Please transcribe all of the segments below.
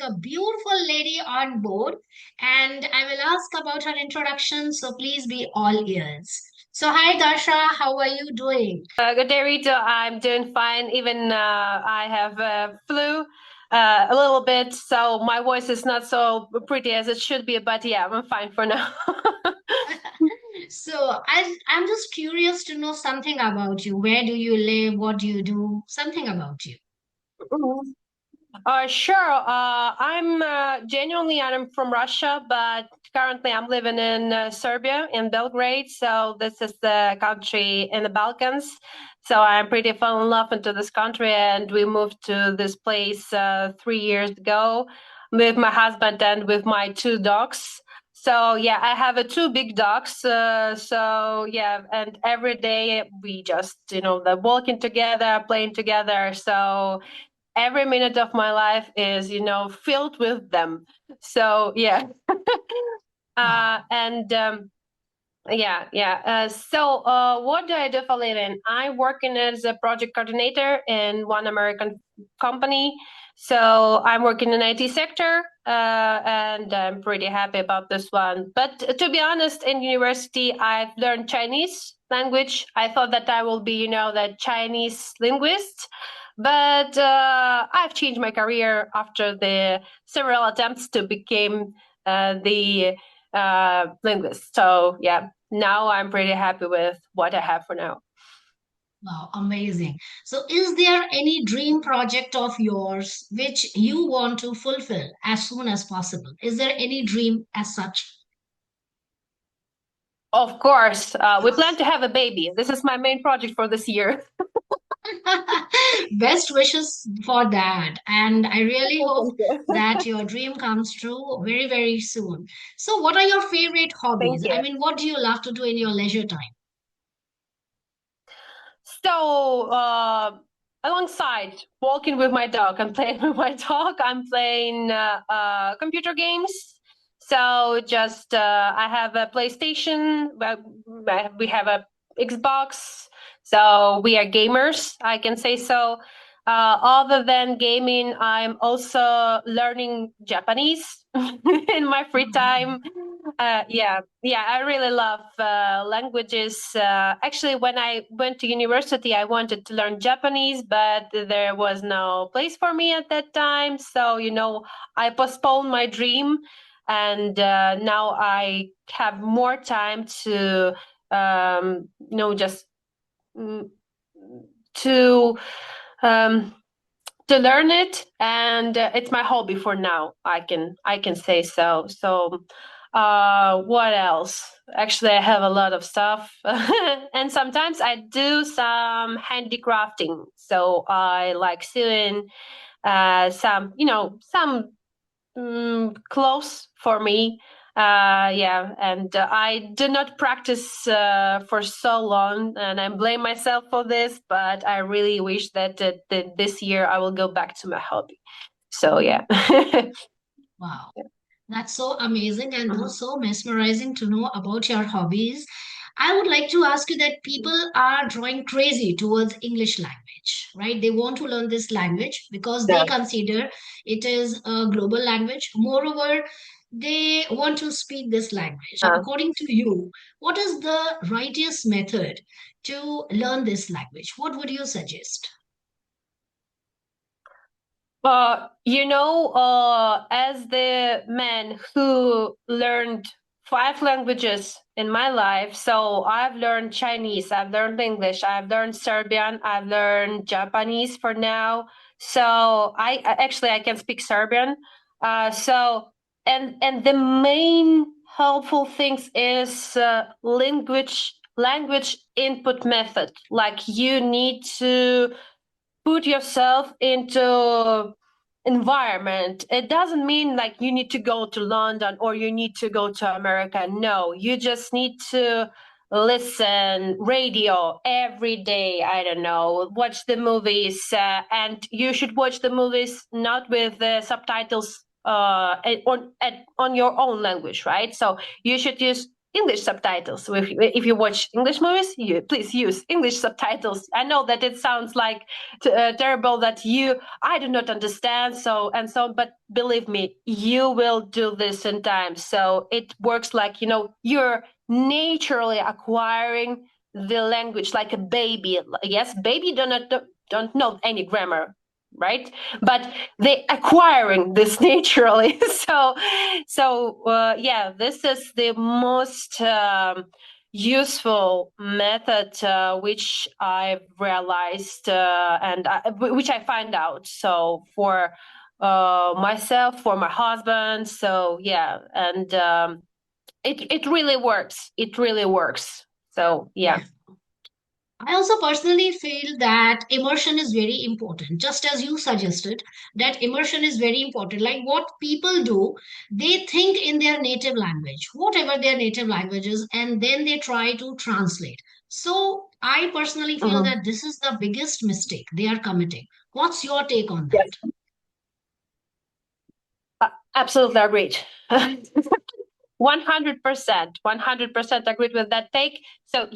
a beautiful lady on board, and I will ask about her introduction. So please be all ears. So, hi Darsha, how are you doing? Good day, Ritu. I'm doing fine. Even I have flu a little bit, so my voice is not so pretty as it should be. But yeah, I'm fine for now. So, I'm just curious to know something about you. Where do you live? What do you do? Something about you. Mhm. Sure. I'm from Russia, but currently I'm living in Serbia, in Belgrade. So this is the country in the Balkans. So I'm pretty fell in love into this country, and we moved to this place 3 years ago with my husband and with my two dogs. So yeah, I have two big dogs. So yeah, and every day we just the walking together, playing together. So every minute of my life is filled with them. So yeah. Wow. And yeah. What do I do for a living? I'm working as a project coordinator in one American company. So I'm working in IT sector, and I'm pretty happy about this one. But to be honest, in university, I've learned Chinese language. I thought that I will be, the Chinese linguist. But I've changed my career after the several attempts to become the linguist. So yeah, now I'm pretty happy with what I have for now. Wow, amazing. So, is there any dream project of yours which you want to fulfill as soon as possible? Is there any dream as such? Of course, we plan to have a baby. This is my main project for this year. Best wishes for that. And I really hope Thank you. that your dream comes true very, very soon. So, what are your favorite Thank hobbies? I you. mean, what do you love to do in your leisure time? So, alongside walking with my dog and playing with my dog, I'm playing computer games. So, just I have a PlayStation, we have a Xbox. So, we are gamers, I can say so. Other than gaming, I'm also learning Japanese in my free time. Yeah, I really love languages. Actually, when I went to university, I wanted to learn Japanese, but there was no place for me at that time. So, I postponed my dream, and now I have more time to, just mm, to um, to learn it, and it's my hobby for now. I can say so. So what else? Actually, I have a lot of stuff. And sometimes I do some handicrafting. So I like sewing some close for me. Yeah, and I did not practice for so long, and I blame myself for this. But I really wish that this year I will go back to my hobby. So yeah. Wow. That's so amazing and so mesmerizing to know about your hobbies. I would like to ask you that people are drawing crazy towards English language, right? They want to learn this language because they Yeah. consider it is a global language. Moreover, they want to speak this language. So, according to you, what is the righteous method to learn this language? What would you suggest? As the man who learned five languages in my life, so I've learned Chinese, I've learned English, I've learned Serbian, I've learned Japanese for now. So I can speak Serbian. And the main helpful things is language input method. Like you need to put yourself into environment. It doesn't mean like you need to go to London or you need to go to America. No, you just need to listen radio every day. I don't know, watch the movies, and you should watch the movies not with the subtitles on your own language, right? So you should use English subtitles. If you watch English movies, please use English subtitles. I know that it sounds like terrible, that I do not understand, so and so, but believe me, you will do this in time. So it works like, you're naturally acquiring the language like a baby. Yes, baby don't know any grammar, right? But they acquiring this naturally. Yeah, this is the most useful method which I've realized and which I find out. So for myself, for my husband. So yeah, and it really works. It really works. So yeah. Yeah. I also personally feel that immersion is very important, just as you suggested, that immersion is very important. Like what people do, they think in their native language, whatever their native language is, and then they try to translate. So I personally feel Mhm. that this is the biggest mistake they are committing. What's your take on that? Yes, absolutely agreed. 100%, 100% agreed with that take. So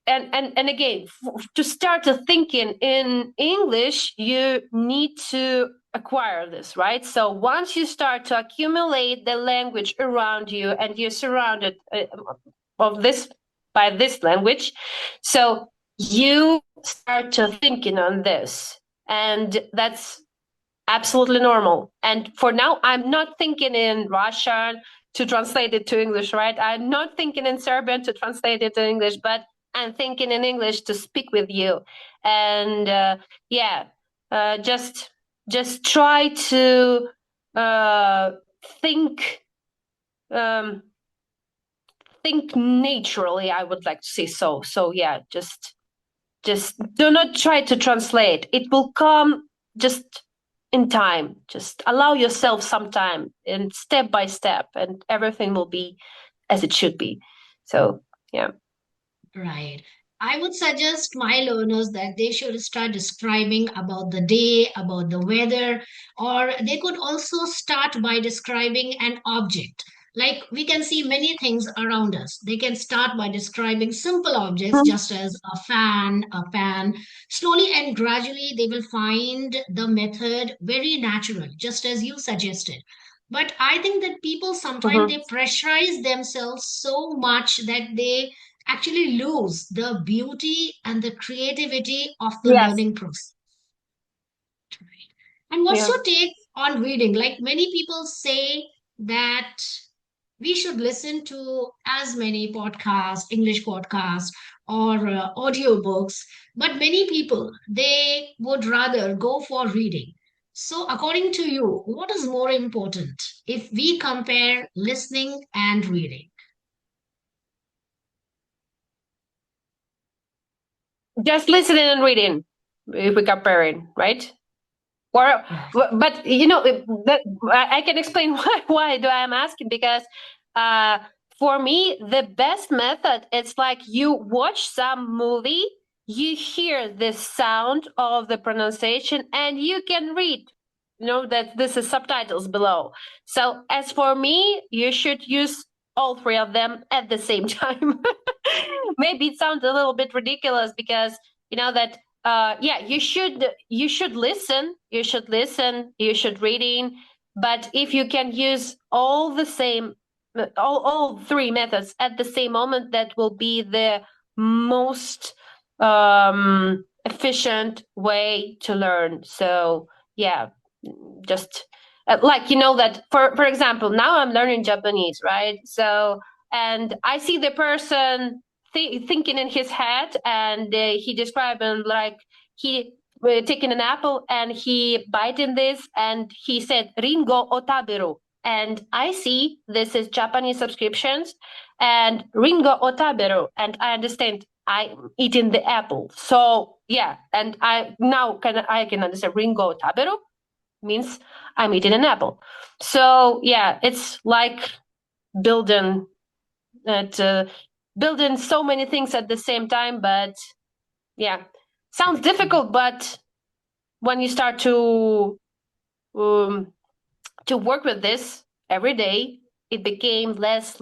and again, to start to thinking in English, you need to acquire this, right? So once you start to accumulate the language around you and you're surrounded of this by this language, so you start to thinking on this, and that's absolutely normal. And for now, I'm not thinking in Russian to translate it to English, right? I'm not thinking in Serbian to translate it to English, but I'm thinking in English to speak with you. And yeah, just try to uh, think um, think naturally. I would like to say so. So yeah, just do not try to translate. It will come just in time. Just allow yourself some time, and step by step, and everything will be as it should be. So yeah. Right. I would suggest my learners that they should start describing about the day, about the weather, or they could also start by describing an object. Like we can see many things around us. They can start by describing simple objects, Mhm. just as a fan, a pan. Slowly and gradually, they will find the method very natural, just as you suggested. But I think that people sometimes Mhm. they pressurize themselves so much that they actually lose the beauty and the creativity of the Yes. learning process. And what's Yeah. your take on reading? Like many people say that we should listen to as many podcasts, English podcasts, or audiobooks, but many people they would rather go for reading. So, according to you, what is more important if we compare listening and reading? Just listening and reading, if we compare it, right? Or, Yes. but that I can explain why do I'm asking, because uh, for me the best method, it's like you watch some movie, you hear the sound of the pronunciation, and you can read. That this is subtitles below. So as for me, you should use all three of them at the same time. Maybe it sounds a little bit ridiculous, because that yeah, you should listen, you should reading. But if you can use all three methods at the same moment, that will be the most efficient way to learn. So yeah, just like that, for example, now I'm learning Japanese, right? So, and I see the person thinking in his head, and he describing like he taking an apple and he biting this, and he said ringo otaberu, and I see this is Japanese subscriptions, and ringo otaberu, and I understand I'm eating the apple. So yeah, and I can understand ringo otaberu means I'm eating an apple. So yeah, it's like building at building so many things at the same time. But yeah, sounds difficult. But when you start um, to work with this every day, it became less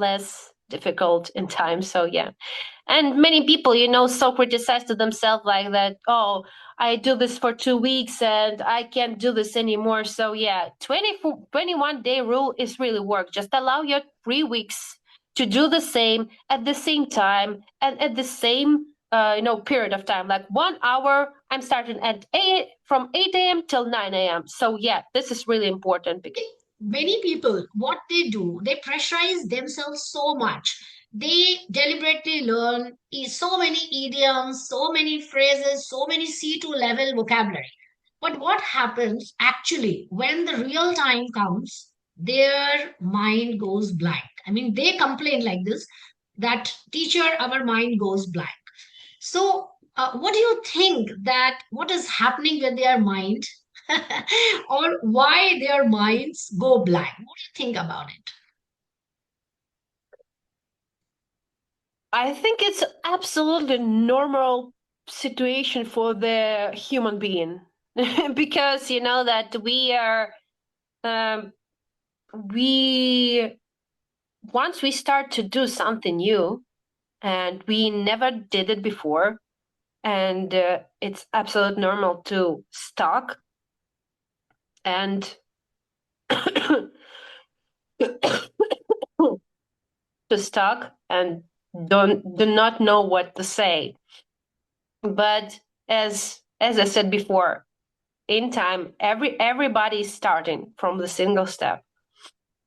difficult in time. So yeah. And many people, so criticize to themselves like that. Oh, I do this for 2 weeks and I can't do this anymore. So yeah, 21-day rule is really work. Just allow your 3 weeks to do the same at the same time and at the same period of time. Like 1 hour, I'm starting at 8 from 8 a.m. till 9 a.m. So yeah, this is really important. Many people, what they do, they pressurize themselves so much. They deliberately learn so many idioms, so many phrases, so many C2 level vocabulary. But what happens actually when the real time comes, their mind goes blank. I mean, they complain like this, that teacher, our mind goes blank. So, what do you think that what is happening with their mind, or why their minds go blank? What do you think about it? I think it's absolutely normal situation for the human being because you know that um, we once we start to do something new and we never did it before, and it's absolutely normal to stuck and to stuck and do not know what to say. But as I said before, in time, everybody is starting from the single step.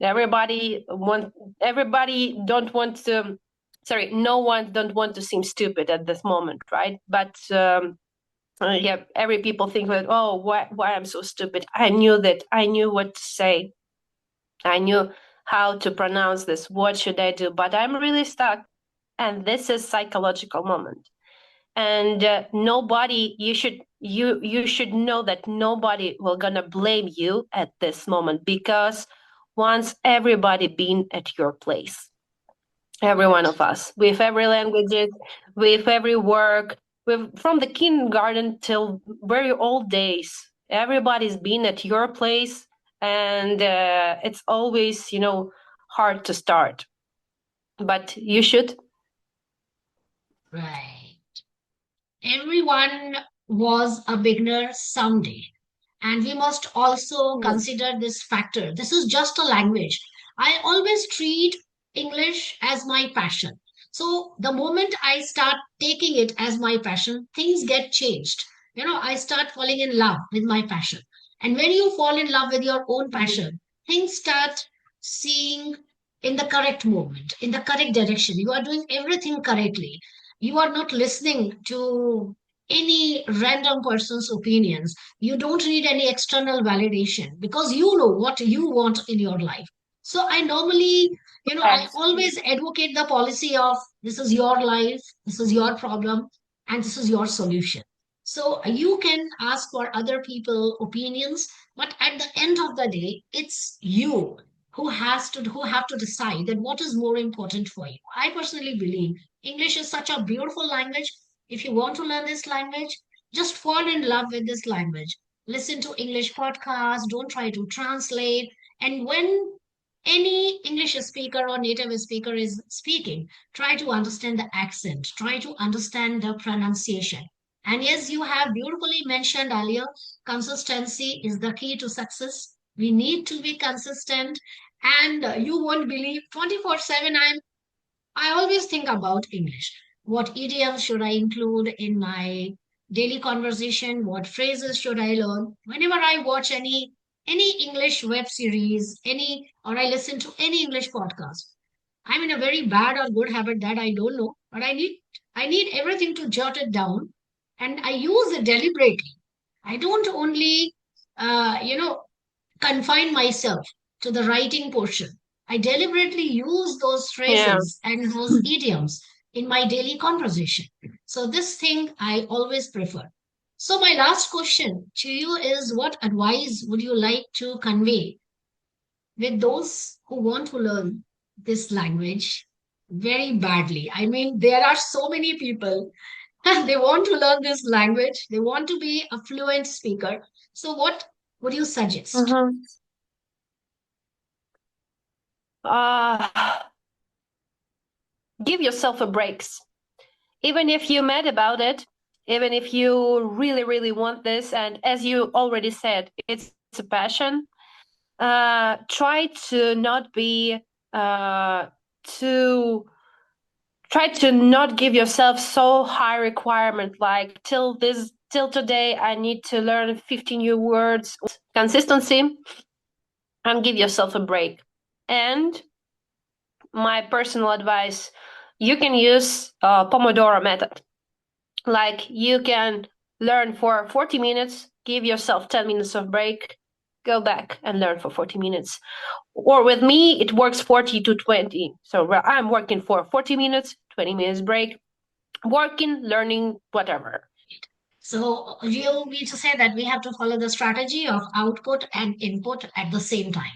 Everybody don't want to, sorry, no one don't want to seem stupid at this moment, right? But yeah, every people think that, oh, why I'm so stupid. I knew what to say. I knew how to pronounce this. What should I do? But I'm really stuck. And this is psychological moment. And nobody, you should know that nobody will gonna blame you at this moment, because once everybody been at your place, every one of us, with every languages, with every work, with from the kindergarten till very old days, everybody's been at your place. And it's always hard to start, but you should. Right. Everyone was a beginner someday. And we must also Yeah. consider this factor. This is just a language. I always treat English as my passion. So the moment I start taking it as my passion, things get changed. I start falling in love with my passion. And when you fall in love with your own passion, things start seeing in the correct moment, in the correct direction. You are doing everything correctly. You are not listening to any random person's opinions. You don't need any external validation because you know what you want in your life. So I normally, I Yes. always advocate the policy of this is your life, this is your problem, and this is your solution. So you can ask for other people opinions, but at the end of the day, it's you who have to decide that what is more important for you. I personally believe English is such a beautiful language. If you want to learn this language, just fall in love with this language. Listen to English podcasts, don't try to translate. And when any English speaker or native speaker is speaking, try to understand the accent, try to understand the pronunciation. And yes, you have beautifully mentioned earlier, consistency is the key to success. We need to be consistent. And you won't believe 24/7 I always think about English. What idioms should I include in my daily conversation? What phrases should I learn? Whenever I watch any English web series, any or I listen to any English podcast, I'm in a very bad or good habit that I don't know, but I need everything to jot it down, and I use it deliberately. I don't only confine myself to the writing portion. I deliberately use those Yeah. phrases and those idioms in my daily conversation. So, this thing I always prefer. So, my last question to you is what advice would you like to convey with those who want to learn this language very badly? I mean, there are so many people they want to learn this language, they want to be a fluent speaker. So, what would you suggest? Mm-hmm. Uh, give yourself a breaks. Even if you're mad about it, even if you really, really want this, and as you already said, it's a passion, try to not be try to not give yourself so high requirement, like till today I need to learn 15 new words. Consistency, and give yourself a break. And my personal advice, you can use Pomodoro method. Like you can learn for 40 minutes, give yourself 10 minutes of break, go back and learn for 40 minutes. Or with me, it works 40 to 20. So I'm working for 40 minutes, 20 minutes break, working, learning, whatever. So you mean to say that we have to follow the strategy of output and input at the same time.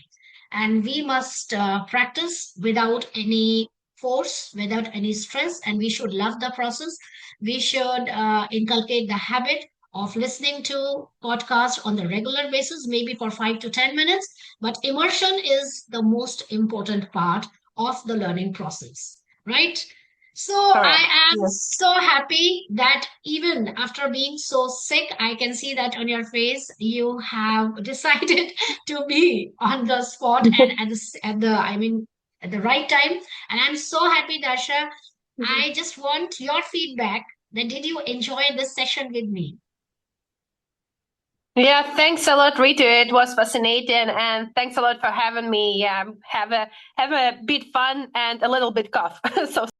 And we must practice without any force, without any stress, and we should love the process. We should inculcate the habit of listening to podcasts on the regular basis, maybe for 5 to 10 minutes. But immersion is the most important part of the learning process, right? So Correct. I am Yes. so happy that even after being so sick, I can see that on your face you have decided to be on the spot and at the right time. And I'm so happy, Dasha. I just want your feedback. That did you enjoy this session with me? Yeah, thanks a lot, Ritu. It was fascinating, and thanks a lot for having me. Have a bit fun and a little bit cough. So